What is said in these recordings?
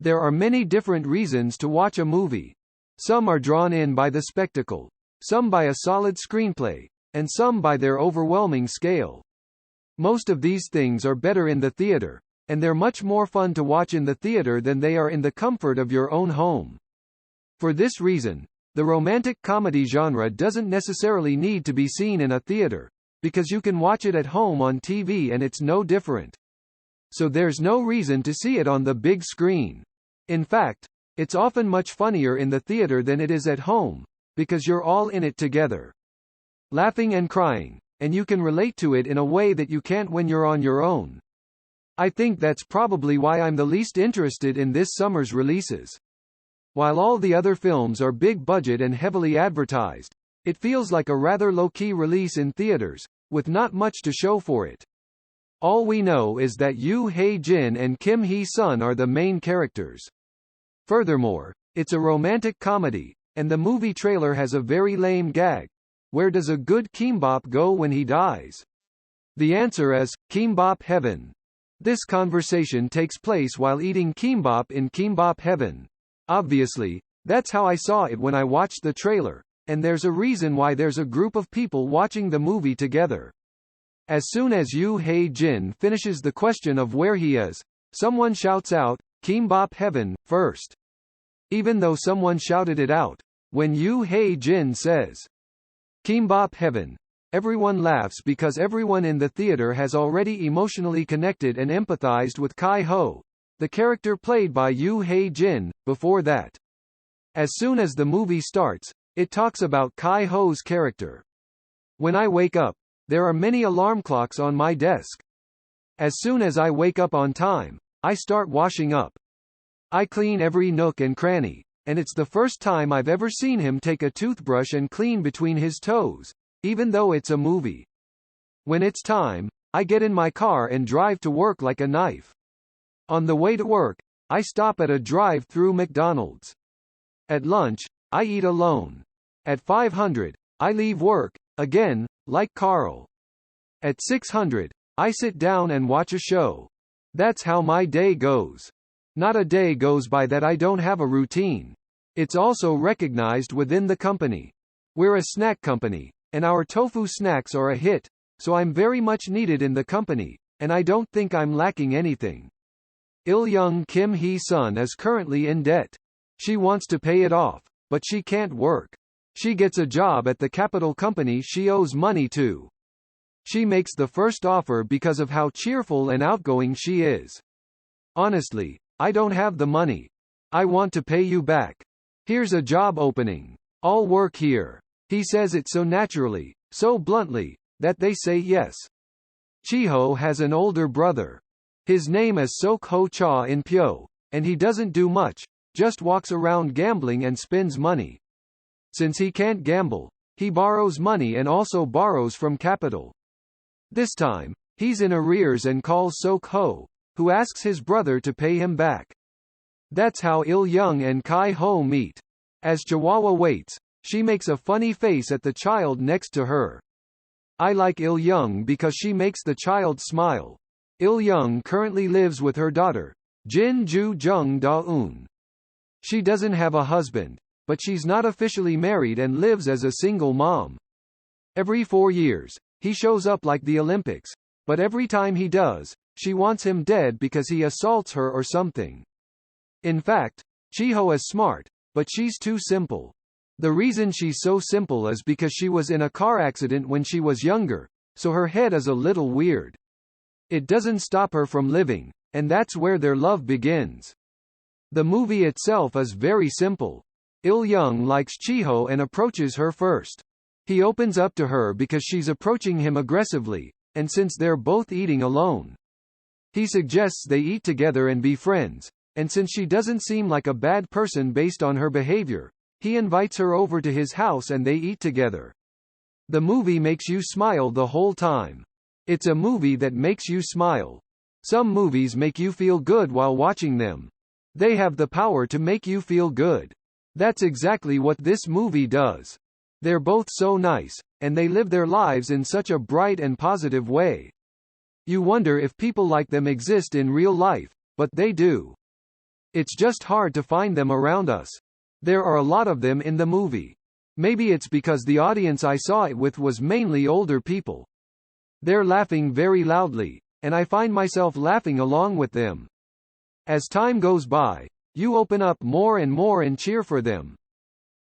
There are many different reasons to watch a movie. Some are drawn in by the spectacle, some by a solid screenplay, and some by their overwhelming scale. Most of these things are better in the theater, and they're much more fun to watch in the theater than they are in the comfort of your own home. For this reason, the romantic comedy genre doesn't necessarily need to be seen in a theater, because you can watch it at home on TV and it's no different. So there's no reason to see it on the big screen. In fact, it's often much funnier in the theater than it is at home, because you're all in it together, laughing and crying, and you can relate to it in a way that you can't when you're on your own. I think that's probably why I'm the least interested in this summer's releases. While all the other films are big budget and heavily advertised, it feels like a rather low-key release in theaters, with not much to show for it. All we know is that Yoo Hae-jin and Kim Hee-sun are the main characters. Furthermore, it's a romantic comedy, and the movie trailer has a very lame gag. Where does a good Kimbap go when he dies? The answer is, Kimbap Heaven. This conversation takes place while eating kimbap in Kimbap Heaven. Obviously, that's how I saw it when I watched the trailer, and there's a reason why there's a group of people watching the movie together. As soon as Yoo Hae-jin finishes the question of where he is, someone shouts out, Kimbap Heaven, first. Even though someone shouted it out, when Yoo Hae-jin says, Kimbap Heaven, everyone laughs because everyone in the theater has already emotionally connected and empathized with Kai-ho, the character played by Yoo Hae-jin, before that. As soon as the movie starts, it talks about Kai-ho's character. When I wake up, there are many alarm clocks on my desk. As soon as I wake up on time, I start washing up. I clean every nook and cranny, and it's the first time I've ever seen him take a toothbrush and clean between his toes, even though it's a movie. When it's time, I get in my car and drive to work like a knife. On the way to work, I stop at a drive-through McDonald's. At lunch, I eat alone. At 500, I leave work, again, like Carl. At 600, I sit down and watch a show. That's how my day goes. Not a day goes by that I don't have a routine. It's also recognized within the company. We're a snack company, and our tofu snacks are a hit, so I'm very much needed in the company, and I don't think I'm lacking anything. Il-young Kim Hee-sun is currently in debt. She wants to pay it off, but she can't work. She gets a job at the capital company she owes money to. She makes the first offer because of how cheerful and outgoing she is. Honestly, I don't have the money. I want to pay you back. Here's a job opening. I'll work here. He says it so naturally, so bluntly, that they say yes. Chiho has an older brother. His name is Sok Ho-cha in Pyo, and he doesn't do much, just walks around gambling and spends money. Since he can't gamble, he borrows money and also borrows from capital. This time, he's in arrears and calls Sok Ho, who asks his brother to pay him back. That's how Il-young and Kai-ho meet. As Chihuahua waits, she makes a funny face at the child next to her. I like Il-young because she makes the child smile. Il-young currently lives with her daughter, Jin Ju Jung Da-eun. She doesn't have a husband, but she's not officially married and lives as a single mom. Every 4 years, he shows up like the Olympics, but every time he does, she wants him dead because he assaults her or something. In fact, Chiho is smart, but she's too simple. The reason she's so simple is because she was in a car accident when she was younger, so her head is a little weird. It doesn't stop her from living, and that's where their love begins. The movie itself is very simple. Il-young likes Chiho and approaches her first. He opens up to her because she's approaching him aggressively, and since they're both eating alone, he suggests they eat together and be friends, and since she doesn't seem like a bad person based on her behavior, he invites her over to his house and they eat together. The movie makes you smile the whole time. It's a movie that makes you smile. Some movies make you feel good while watching them. They have the power to make you feel good. That's exactly what this movie does. They're both so nice, and they live their lives in such a bright and positive way. You wonder if people like them exist in real life, but they do. It's just hard to find them around us. There are a lot of them in the movie. Maybe it's because the audience I saw it with was mainly older people. They're laughing very loudly, and I find myself laughing along with them. As time goes by, you open up more and more and cheer for them.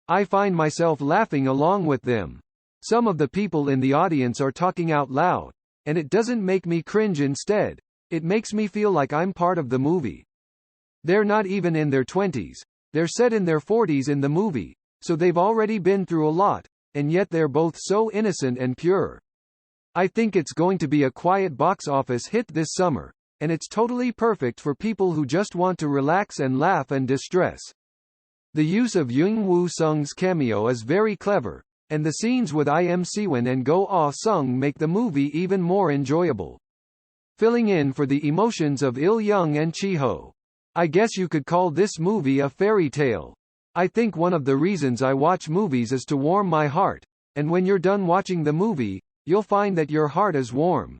I find myself laughing along with them. Some of the people in the audience are talking out loud, and it doesn't make me cringe. Instead, it makes me feel like I'm part of the movie. They're not even in their 20s, they're set in their 40s in the movie, so they've already been through a lot, and yet they're both so innocent and pure. I think it's going to be a quiet box office hit this summer, and it's totally perfect for people who just want to relax and laugh and distress. The use of Yung Woo Sung's cameo is very clever, and the scenes with Im Siwon and Go Ah Sung make the movie even more enjoyable. Filling in for the emotions of Il Young and Chi-ho. I guess you could call this movie a fairy tale. I think one of the reasons I watch movies is to warm my heart, and when you're done watching the movie, you'll find that your heart is warm.